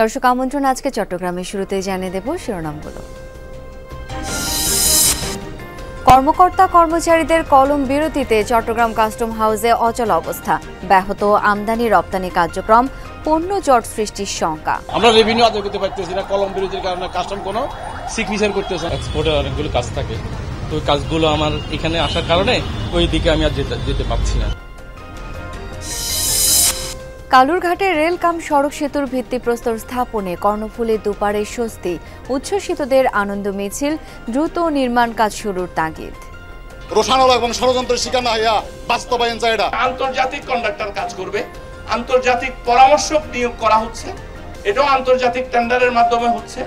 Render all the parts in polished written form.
দর্শক আমন্ত্রণ আজকে চট্টগ্রামের শুরুতেই জানিয়ে দেব শিরোনামগুলো। কর্মকর্তা কর্মচারীদের কলম বিরতিতে চট্টগ্রাম কাস্টম হাউসে অচল অবস্থা, ব্যাহত আমদানি রপ্তানি কার্যক্রম, পণ্য জট সৃষ্টির শঙ্কা। আমরা রেভিনিউ আদায় করতে পারতেছি না, কলম বিরতির কারণে কাস্টম কোনো সিগনেচার করতেছে না। এক্সপোর্টের অনেকগুলো কাজ থাকে, তো ওই কাজগুলো আমার এখানে আসার কারণে ওই দিকে আমি আর যেতে পারছি না। কালুরঘাটে রেল কাম সড়ক সেতুর ভিত্তিপ্রস্তর স্থাপনে কর্ণফুলী দুপারে স্বস্তি, উচ্ছ্বসিতদের আনন্দ মিছিল, দ্রুত নির্মাণ কাজ শুরুর তাগিদ। রোশানল এবং ষড়যন্ত্রের শিকার না হইয়া বাস্তবায়ন চাই। এটা আন্তর্জাতিক কন্ডাক্টর কাজ করবে, আন্তর্জাতিক পরামর্শক নিয়োগ করা হচ্ছে, এটাও আন্তর্জাতিক টেন্ডারের মাধ্যমে হচ্ছে।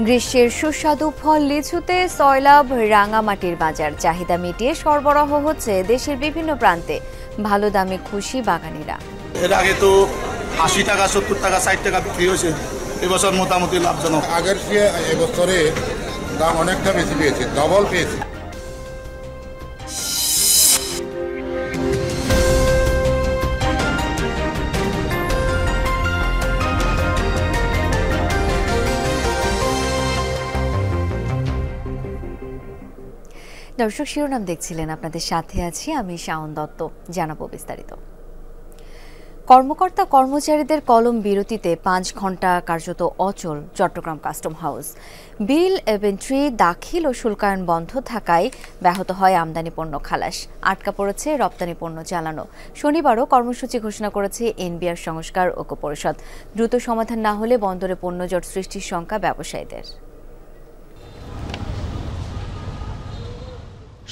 গ্রীষ্মের সুস্বাদু ফল লিচুতে সয়লাভ রাঙামাটির বাজার, চাহিদা মিটিয়ে সরবরাহ হচ্ছে দেশের বিভিন্ন প্রান্তে, ভালো দামে খুশি বাগানীরা। এর আগে তো ৮০ টাকা ৭০ টাকা ৬০ টাকা বিক্রি হয়েছে, এবছর মোটামুটি লাভজনক। আগের চেয়ে এবছরে দাম অনেকটা বেশি পেয়েছে, ডবল পেয়েছে। দর্শক শিরোনাম দেখছিলেন, আপনাদের সাথে আছি আমি শাওন দত্ত। জানাবো বিস্তারিত। কর্মকর্তা কর্মচারীদের কলম বিরতিতে ৫ ঘণ্টা কার্যত অচল চট্টগ্রাম কাস্টম হাউস। বিল ইনভেন্টরি দাখিল ও শুল্কায়ন বন্ধ থাকায় ব্যাহত হয় আমদানি পণ্য খালাস, আটকা পড়েছে রপ্তানি পণ্য চালানো। শনিবারও কর্মসূচি ঘোষণা করেছে এনবিআর সংস্কার ঐক্য পরিষদ। দ্রুত সমাধান না হলে বন্দরে পণ্য জট সৃষ্টির শঙ্কা ব্যবসায়ীদের।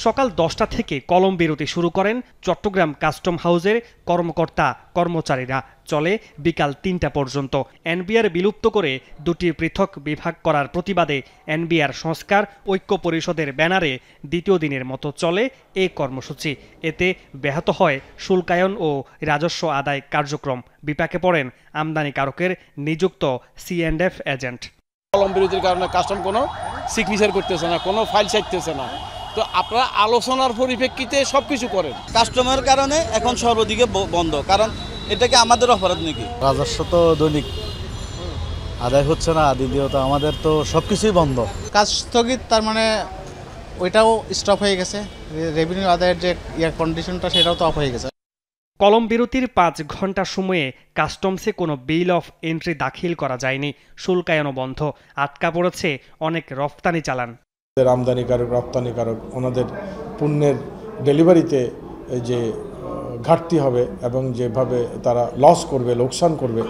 সকাল 10টা থেকে কলম বিরতি শুরু করেন চট্টগ্রাম কাস্টম হাউসের কর্মকর্তা কর্মচারীরা, চলে বিকাল ৩টা পর্যন্ত। এনবিআর বিলুপ্ত করে দুটি পৃথক বিভাগ করার প্রতিবাদে এনবিআর সংস্কার ঐক্য পরিষদের ব্যানারে দ্বিতীয় দিনের মতো চলে এই কর্মসূচি। এতে ব্যাহত হয় শুল্কায়ন ও রাজস্ব আদায় কার্যক্রম, বিপাকে পড়েন আমদানিকারকের নিযুক্ত C&F এজেন্ট। কলম বিরতির কারণে কাস্টম কোনো সিগনেচার করতেছে না, কোনো ফাইল চাইতেছে না, তো আপনারা আলোচনার পরিপ্রেক্ষিতে সবকিছু করেন। কাস্টমারের কারণে এখন সর্বদিকে বন্ধ, কারণ এটা কি আমাদের অপরাধ নাকি? রাজস্ব তো দৈনিক আদায় হচ্ছে না, দ্বিতীয়ত আমাদের তো সবকিছুই বন্ধ। কাজ স্থগিত, তার মানে ওইটাও স্টপ হয়ে গেছে, রেভিনিউ আদায়ের যে কন্ডিশনটা সেটাও তো অফ হয়ে গেছে। কলম বিরতির 5 ঘণ্টা সময়ে কাস্টমসে কোনো বিল অফ এন্ট্রি দাখিল করা যায়নি, শুল্কায়নও বন্ধ, আটকা পড়েছে অনেক রফতানি চালান। আমদানিকারক রপ্তানিকারক ওনাদের পণ্যের ডেলিভারিতে যে ঘাটতি হবে এবং যেভাবে তারা লস করবে, লোকসান করবে,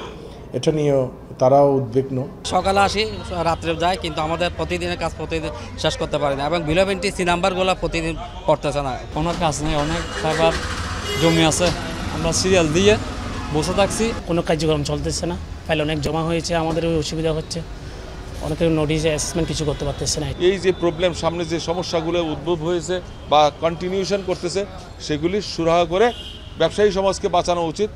এটা নিয়েও তারাও উদ্বিগ্ন। সকালে আসি, রাত্রে যায়, কিন্তু আমাদের প্রতিদিনের কাজ প্রতিদিন শেষ করতে পারি না এবং বিল অফ এন্ট্রি সি নাম্বারগুলো প্রতিদিন পড়তেছে না। কোনো কাজ নেই, অনেক টাকা জমি আছে, আমরা সিরিয়াল দিয়ে বসে থাকছি, কোনো কার্যক্রম চলতেছে না, ফাইল অনেক জমা হয়েছে, আমাদের অসুবিধা হচ্ছে, অনেকের নোটিশ অ্যাসেসমেন্ট কিছু করতে পারতেছে না। এই যে প্রবলেম, সামনে যে সমস্যাগুলো উদ্ভব হয়েছে বা কন্টিনিউশন করতেছে, সেগুলি সুরাহা করে ব্যবসায়ী সমাজকে বাঁচানো উচিত।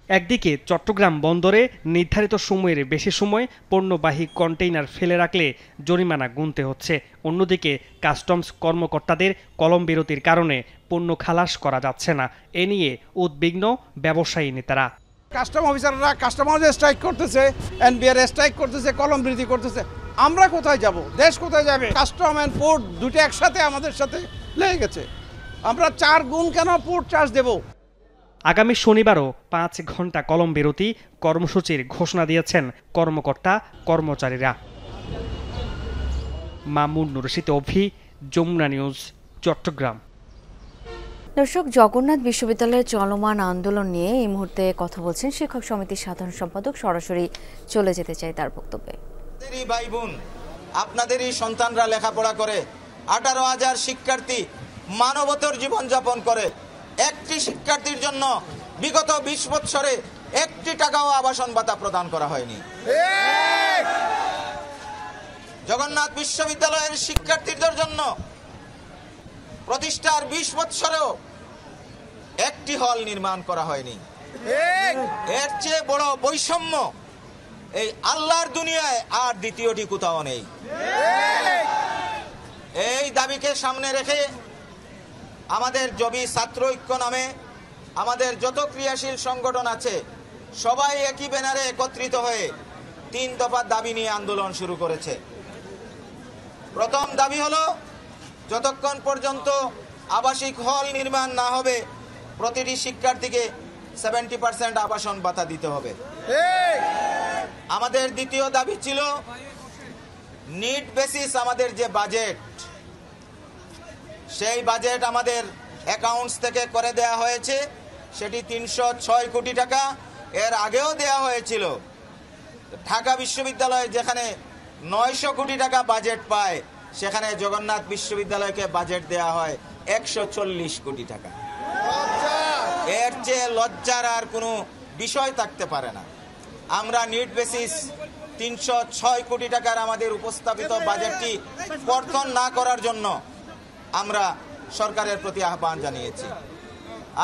একদিকে চট্টগ্রাম বন্দরে নির্ধারিত সময়ের বেশি সময় পণ্যবাহী কন্টেইনার ফেলে রাখলে জরিমানা গুনতে হচ্ছে, অন্যদিকে কাস্টমস কর্মকর্তাদের কলম বিরতির কারণে পণ্য খালাস করা যাচ্ছে না। এ নিয়ে উদ্বিগ্ন ব্যবসায়ী নেতারা। কাস্টম অফিসাররা কাস্টম হাউসে স্ট্রাইক করতেছে, এনবিআর স্ট্রাইক করতেছে, কলম বিরতি করতেছে, আমরা কোথায় যাব? দেশ কোথায় যাবে? কাস্টম অ্যান্ড পোর্ট দুটো একসাথে আমাদের সাথে লেগে গেছে, আমরা 4 গুণ কেন পোর্ট চার্জ দেব? আগামী শনিবারও 5 ঘণ্টা কলম বিরতি কর্মসূচির ঘোষণা দিয়েছেন কর্মকর্তা কর্মচারীরা। মামুন নুরশিদ অভি, যমুনা নিউজ, চট্টগ্রাম। দর্শক, জগন্নাথ বিশ্ববিদ্যালয়ের চলমান আন্দোলন নিয়ে এই মুহূর্তে কথা বলছেন শিক্ষক সমিতির সাধারণ সম্পাদক। সরাসরি চলে যেতে চাই তার বক্তব্যে। আপনাদেরই ভাই বোন, আপনাদেরই সন্তানরা লেখাপড়া করে, 18,000 শিক্ষার্থী মানবতর জীবনযাপন করে। একটি শিক্ষার্থীর জন্য বিগত 20 বছরে 1 টাকাও আবাসন ভাতা প্রদান করা হয়নি। জগন্নাথ বিশ্ববিদ্যালয়ের শিক্ষার্থীদের জন্য প্রতিষ্ঠার 20 বছরেও একটি হল নির্মাণ করা হয়নি। এর চেয়ে বড় বৈষম্য এই আল্লাহর দুনিয়ায় আর দ্বিতীয়টি কোথাও নেই। এই দাবিকে সামনে রেখে আমাদের জবি ছাত্র ঐক্য নামে আমাদের যত ক্রিয়াশীল সংগঠন আছে সবাই একই ব্যানারে একত্রিত হয়ে 3 দফা দাবি নিয়ে আন্দোলন শুরু করেছে। প্রথম দাবি হলো, যতক্ষণ পর্যন্ত আবাসিক হল নির্মাণ না হবে প্রতিটি শিক্ষার্থীকে 70% আবাসন ভাতা দিতে হবে। আমাদের দ্বিতীয় দাবি ছিল, নিড বেসিস আমাদের যে বাজেট, সেই বাজেট আমাদের অ্যাকাউন্টস থেকে করে দেয়া হয়েছে, সেটি 306 কোটি টাকা। এর আগেও দেয়া হয়েছিল। ঢাকা বিশ্ববিদ্যালয় যেখানে 900 কোটি টাকা বাজেট পায়, সেখানে জগন্নাথ বিশ্ববিদ্যালয়কে বাজেট দেয়া হয় 140 কোটি টাকা। এর চেয়ে লজ্জার আর কোনো বিষয় থাকতে পারে না। আমরা নিড বেসিস 306 কোটি টাকার আমাদের উপস্থাপিত বাজেটটি কর্তন না করার জন্য আমরা সরকারের প্রতি আহ্বান জানিয়েছি।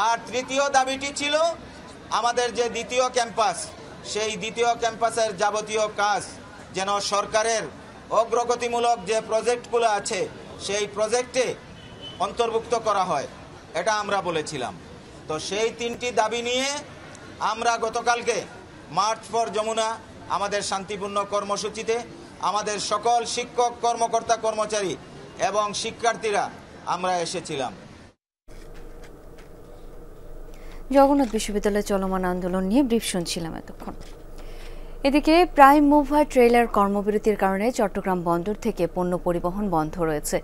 আর তৃতীয় দাবিটি ছিল, আমাদের যে দ্বিতীয় ক্যাম্পাস, সেই দ্বিতীয় ক্যাম্পাসের যাবতীয় কাজ যেন সরকারের অগ্রগতিমূলক যে প্রজেক্টগুলো আছে সেই প্রজেক্টে অন্তর্ভুক্ত করা হয়, এটা আমরা বলেছিলাম। তো সেই 3টি দাবি নিয়ে আমরা গতকালকে মার্চ ফর যমুনা আমাদের শান্তিপূর্ণ কর্মসূচিতে আমাদের সকল শিক্ষক, কর্মকর্তা, কর্মচারী এবং শিক্ষার্থীরা আমরা এসেছিলাম। জগন্নাথ বিশ্ববিদ্যালয়ে চলমান আন্দোলন নিয়ে ব্রিফ শুনছিলাম এতক্ষণ। এদিকে প্রাইম মুভার ট্রেলার কর্মবিরতির কারণে চট্টগ্রাম বন্দর থেকে পণ্য পরিবহন বন্ধ রয়েছে।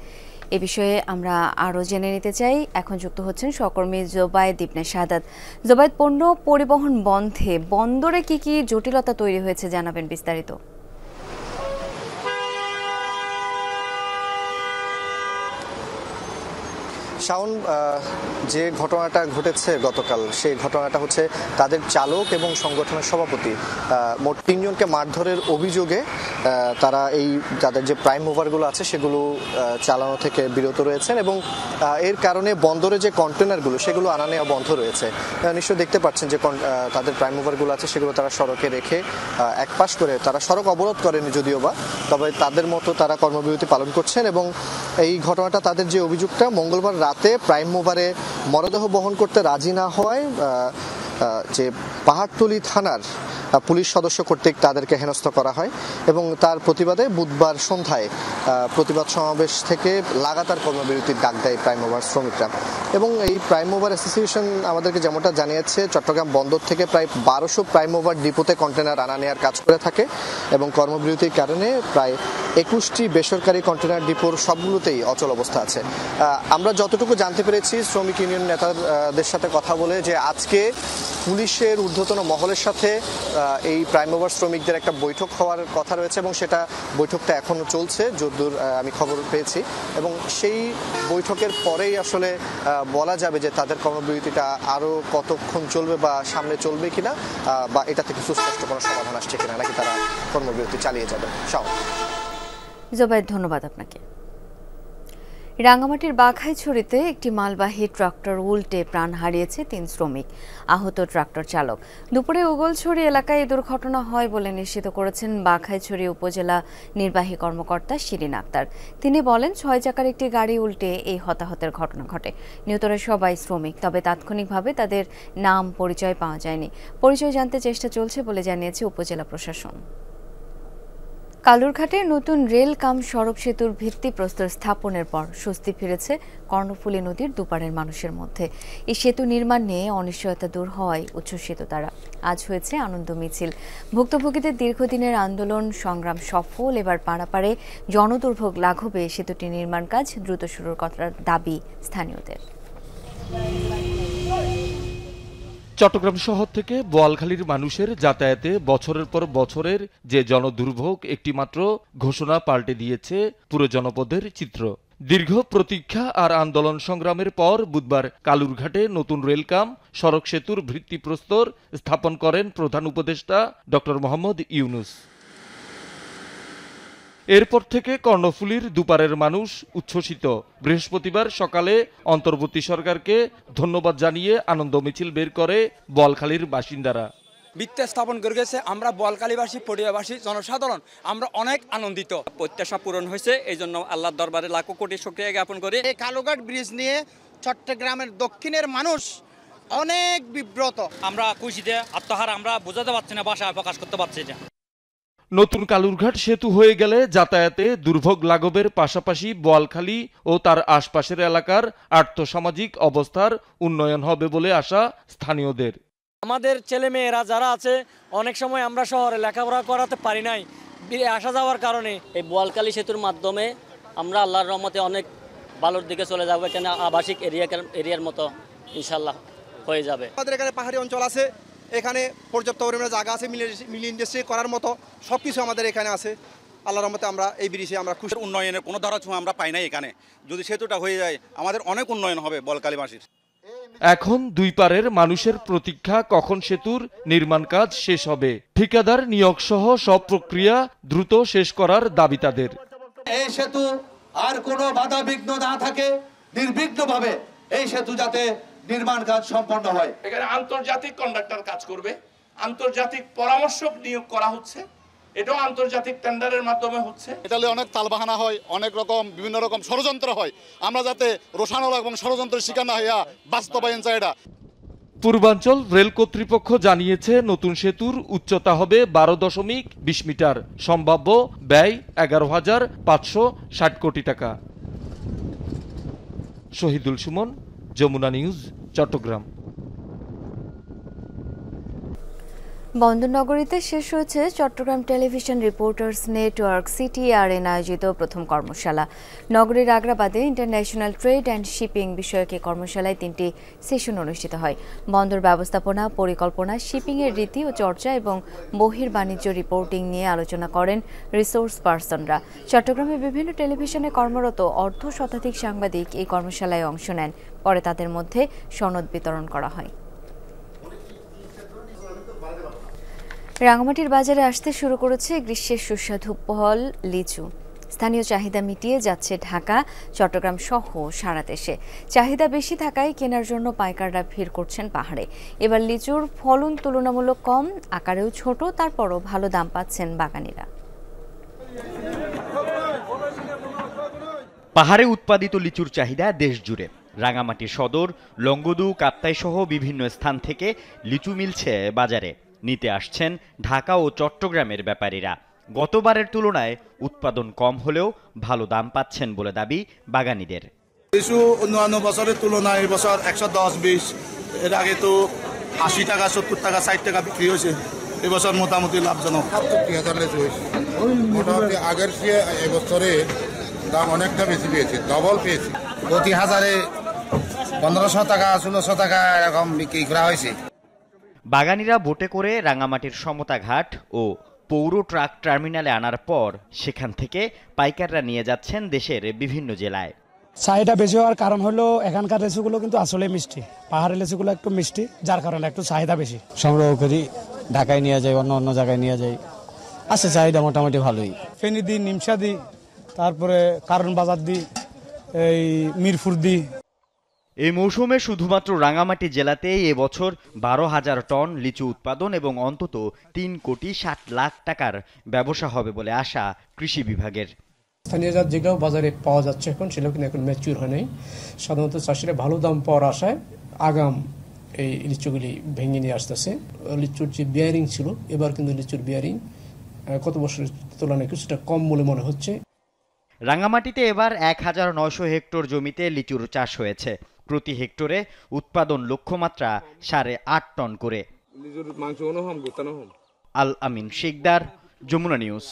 এ বিষয়ে আমরা আরও জেনে নিতে চাই। এখন যুক্ত হচ্ছেন সহকর্মী জোবায়েদ ইবনে শাহাদাত। জোবায়েদ, পণ্য পরিবহন বন্ধে বন্দরে কি কি জটিলতা তৈরি হয়েছে জানাবেন বিস্তারিত। শাওন, যে ঘটনাটা ঘটেছে গতকাল, সেই ঘটনাটা হচ্ছে তাদের চালক এবং সংগঠনের সভাপতি মোট 3 জনকে মারধরের অভিযোগে তারা তাদের যে প্রাইম মুভারগুলো আছে সেগুলো চালানো থেকে বিরত রয়েছেন এবং এর কারণে বন্দরে যে কন্টেনারগুলো সেগুলো আনা নেওয়া বন্ধ রয়েছে। নিশ্চয়ই দেখতে পাচ্ছেন যে তাদের প্রাইম মুভারগুলো আছে সেগুলো তারা সড়কে রেখে একপাশ করে তারা সড়ক অবরোধ করেনি যদিও বা, তবে তাদের মতো তারা কর্মবিরতি পালন করছেন। এবং এই ঘটনাটা, তাদের যে অভিযোগটা, মঙ্গলবার রাতে প্রাইম মুভারে মরদেহ বহন করতে রাজি না হওয়ায় যে পাহাড়তলী থানার পুলিশ সদস্য কর্তৃক তাদেরকে হেনস্থ করা হয় এবং তার প্রতিবাদে বুধবার সন্ধ্যায় প্রতিবাদ সমাবেশ থেকে লাগাতার কর্মবিরতির ডাক দেয় প্রাইম মুভার শ্রমিকরা। এবং এই প্রাইম মুভার অ্যাসোসিয়েশন আমাদেরকে যেমনটা জানিয়েছে, চট্টগ্রাম বন্দর থেকে প্রায় 1200 প্রাইম মুভার ডিপোতে কন্টেনার আনা নেওয়ার কাজ করে থাকে এবং কর্মবিরতির কারণে প্রায় 21টি বেসরকারি কন্টেনার ডিপোর সবগুলোতেই অচল অবস্থা আছে। আমরা যতটুকু জানতে পেরেছি শ্রমিক ইউনিয়ন নেতাদের সাথে কথা বলে, যে আজকে পুলিশের ঊর্ধ্বতন মহলের সাথে এই প্রাইম মুভার শ্রমিকদের একটা বৈঠক হওয়ার কথা রয়েছে এবং সেটা বৈঠকটা এখনো চলছে যতদূর আমি খবর পেয়েছি। এবং সেই বৈঠকের পরেই আসলে বলা যাবে যে তাদের কর্মবিরতিটা আরো কতক্ষণ চলবে বা সামনে চলবে কিনা, বা এটা থেকে সুস্পষ্ট কোনো সমাধান আসছে কিনা, নাকি তারা কর্মবিরতি চালিয়ে যাবে। জোবায়েদ, ধন্যবাদ আপনাকে। রাঙ্গামাটির বাঘাইছড়িতে একটি মালবাহী ট্রাক্টর উল্টে প্রাণ হারিয়েছে 3 শ্রমিক, আহত ট্রাক্টর চালক। দুপুরে উগলছড়ি এলাকায় এই দুর্ঘটনা হয় বলে নিশ্চিত করেছেন বাঘাইছড়ি উপজেলা নির্বাহী কর্মকর্তা শিরিন আক্তার। তিনি বলেন, 6 চাকার একটি গাড়ি উল্টে এই হতাহতের ঘটনা ঘটে। নিহতরা সবাই শ্রমিক, তবে তাৎক্ষণিকভাবে তাদের নাম পরিচয় পাওয়া যায়নি। পরিচয় জানতে চেষ্টা চলছে বলে জানিয়েছে উপজেলা প্রশাসন। কালুরঘাটে নতুন রেল কাম সড়ক সেতুর ভিত্তিপ্রস্তর স্থাপনের পর স্বস্তি ফিরেছে কর্ণফুলী নদীর দুপারের মানুষের মধ্যে। এই সেতু নির্মাণ নিয়ে অনিশ্চয়তা দূর হওয়ায় উচ্ছ্বসিত তারা। আজ হয়েছে আনন্দ মিছিল। ভুক্তভোগীদের দীর্ঘদিনের আন্দোলন সংগ্রাম সফল। এবার পাড়াপাড়ে জনদুর্ভোগ লাঘবে সেতুটি নির্মাণ কাজ দ্রুত শুরু করার দাবি স্থানীয়দের। চট্টগ্রাম শহর থেকে বোয়ালখালীর মানুষের যাতায়াতে বছরের পর বছরের যে জনদুর্ভোগ একটিমাত্র ঘোষণা পাল্টে দিয়েছে পুরো জনপদের চিত্র। দীর্ঘ প্রতীক্ষা আর আন্দোলন সংগ্রামের পর বুধবার কালুরঘাটে নতুন রেলকাম সড়ক সেতুর ভিত্তিপ্রস্তর স্থাপন করেন প্রধান উপদেষ্টা ডক্টর মোহাম্মদ ইউনূস। এরপর থেকে কর্ণফুলীর দুপারের মানুষ উচ্ছ্বসিত। বৃহস্পতিবার সকালে অন্তর্বর্তী সরকারকে ধন্যবাদ জানিয়ে আনন্দ মিছিল বের করে বোয়ালখালীর বাসিন্দারা। ভিত্তি স্থাপন করে গেছে। আমরা বোয়ালখালীবাসী, পটিয়াবাসী, জনসাধারণ আমরা অনেক আনন্দিত। প্রত্যাশা পূরণ হয়েছে, এই জন্য আল্লাহর দরবারে লাখো কোটি শুকরিয়া জ্ঞাপন করে। এই কালুঘাট ব্রিজ নিয়ে চট্টগ্রামের দক্ষিণের মানুষ অনেক বিব্রত। আমরা খুশিতে আত্মহার আমরা বোঝাতে পারছি না, ভাষায় প্রকাশ করতে পারছি না। নতুন কালুরঘাট সেতু হয়ে গেলে যাতায়াতে দুর্ভোগ লাঘবের পাশাপাশি বোয়ালখালী ও তার আশপাশের এলাকার আর্থসামাজিক অবস্থার উন্নয়ন হবে বলে আশা স্থানীয়দের। আমাদের ছেলে মেয়েরা যারা আছে, অনেক সময় আমরা শহরে লেখাপড়া করাতে পারি নাই আসা যাওয়ার কারণে। এই বোয়ালখালী সেতুর মাধ্যমে আমরা আল্লাহর রহমতে অনেক ভালোর দিকে চলে যাবো। এখানে আবাসিক এরিয়ার মতো ইনশাল্লাহ হয়ে যাবে। আমাদের এখানে পাহাড়ি অঞ্চল আছে, এখানে পর্যাপ্ত পরিমাণে জায়গা আছে, মিল ইন্ডাস্ট্রি করার মতো সব কিছু আমাদের এখানে আছে। আল্লাহর রহমতে আমরা এই ব্রিজে আমরা খুশি। উন্নয়নের কোনো ধারা ছোঁয়া আমরা পাই নাই এখানে। যদি সেতুটা হয়ে যায় আমাদের অনেক উন্নয়ন হবে বোয়ালখালীবাসীর। এখন দুই পারের মানুষের প্রতীক্ষা কখন সেতুর নির্মাণ কাজ শেষ হবে। ঠিকাদার নিয়োগ সহ সব প্রক্রিয়া দ্রুত শেষ করার দাবি তাদের। এই সেতু আর কোনো বাধা বিঘ্ন না থাকে, নির্বিঘ্নভাবে এই সেতু যাতে নির্মাণ কাজ সম্পন্ন হয়। এখানে আন্তর্জাতিক কন্ডাক্টর কাজ করবে, আন্তর্জাতিক পরামর্শক নিয়োগ করা হচ্ছে, এটাও আন্তর্জাতিক টেন্ডারের মাধ্যমে হচ্ছে। এটালে অনেক তালবাহানা হয়, অনেক রকম বিভিন্ন রকম ষড়যন্ত্র হয়। আমরা যাতে রোষানল এবং ষড়যন্ত্রের শিকার না হইয়া বাস্তবায়ন চাই। এটা পূর্বাঞ্চল রেল কর্তৃপক্ষ জানিয়েছে নতুন সেতুর উচ্চতা হবে 12.20 মিটার, সম্ভাব্য ব্যয় 11,560 কোটি টাকা। শহীদুল সুমন, যমুনা নিউজ, চট্টগ্রাম। বন্দরনগরীতে শেষ হয়েছে চট্টগ্রাম টেলিভিশন রিপোর্টার্স নেটওয়ার্ক সিটিআরএন আয়োজিত প্রথম কর্মশালা। নগরীর আগ্রাবাদে ইন্টারন্যাশনাল ট্রেড অ্যান্ড শিপিং বিষয়ক এই কর্মশালায় 3টি সেশন অনুষ্ঠিত হয়। বন্দর ব্যবস্থাপনা, পরিকল্পনা, শিপিংয়ের রীতি ও চর্চা এবং বহির্বাণিজ্য রিপোর্টিং নিয়ে আলোচনা করেন রিসোর্স পার্সনরা। চট্টগ্রামে বিভিন্ন টেলিভিশনে কর্মরত অর্ধশতাধিক সাংবাদিক এই কর্মশালায় অংশ নেন। পরে তাদের মধ্যে সনদ বিতরণ করা হয়। রাঙামাটির বাজারে আসতে শুরু করেছে গ্রীষ্মের সুস্বাদু ফল লিচু। স্থানীয় চাহিদা মিটিয়ে যাচ্ছে ঢাকা, চট্টগ্রাম সহ সারা দেশে। চাহিদা বেশি থাকায় কেনার জন্য পাইকাররা ভিড় করছেন পাহাড়ে। এবার লিচুর ফলন তুলনামূলক কম, আকারেও ছোট, তারপরও ভালো দাম পাচ্ছেন বাগানীরা। পাহাড়ে উৎপাদিত লিচুর চাহিদা দেশ জুড়ে। রাঙামাটি সদর, লংগদু, কাপ্তাই সহ বিভিন্ন স্থান থেকে লিচু মিলছে বাজারে। নিতে আসছেন ঢাকা ও চট্টগ্রামের ব্যাপারীরা। গতবারের তুলনায় উৎপাদন কম হলেও ভালো দাম পাচ্ছেন বলে দাবি বাগানীদের। লিচু অন্যান্য বছরের তুলনায় এবছর 110-20, এর আগে তো 80 টাকা, 70 টাকা, 60 টাকা বিক্রি হয়েছে। এবছর মোটামুটি লাভজনক। 70,000 লিচু হয়েছে। মোটামুটি আগের চেয়ে এবছরে দাম অনেকটা বেশি পেয়েছে, ডবল পেয়েছে। প্রতি হাজারে 1500 টাকা, 1600 টাকা এরকম বিক্রি করা হয়েছে। বাগানীরা বোটে করে রাঙামাটির সমতা ঘাট ও পৌর ট্রাক টার্মিনালে আনার পর সেখান থেকে পাইকাররা নিয়ে যাচ্ছেন দেশের বিভিন্ন জেলায়। চাহিদা বেশি হওয়ার কারণ হলো এখানকার লিচুগুলো কিন্তু আসলে মিষ্টি। পাহাড়ের লিচুগুলো একটু মিষ্টি, যার কারণে একটু চাহিদা বেশি। সংগ্রহ করি, ঢাকায় নিয়ে যাই, অন্য জায়গায় নিয়ে যাই। আছে চাহিদা মোটামুটি ভালোই। ফেনী দিই, নিমসা দিই, তারপরে কারণ বাজার দিই, এই মিরপুর দিই। এই মৌসুমে শুধুমাত্র রাঙামাটি জেলাতেই এবছর 12,000 টন লিচু উৎপাদন এবং অন্তত 3,60,00,000 টাকার ব্যবসা হবে বলে আশা কৃষি বিভাগের। স্থানীয় জাত যেগুলো বাজারে পাওয়া যাচ্ছে এখন, সেগুলো কিন্তু এখন ম্যাচিউর হয় নাই। সাধারণত চাষিরা ভালো দাম পাওয়ার আশায় আগাম এই লিচুগুলি ভেঙে নিয়ে আসতেছে। লিচুর যে বিয়ারিং ছিল, এবার কিন্তু লিচুর বিয়ারিং কত বছরের তুলনায় কিছুটা কম বলে মনে হচ্ছে। রাঙামাটিতে এবার 1,900 হেক্টর জমিতে লিচুর চাষ হয়েছে। প্রতি হেক্টরে উৎপাদন লক্ষ্যমাত্রা 8.5 টন করে। আল আমিন শিকদার, যমুনা নিউজ।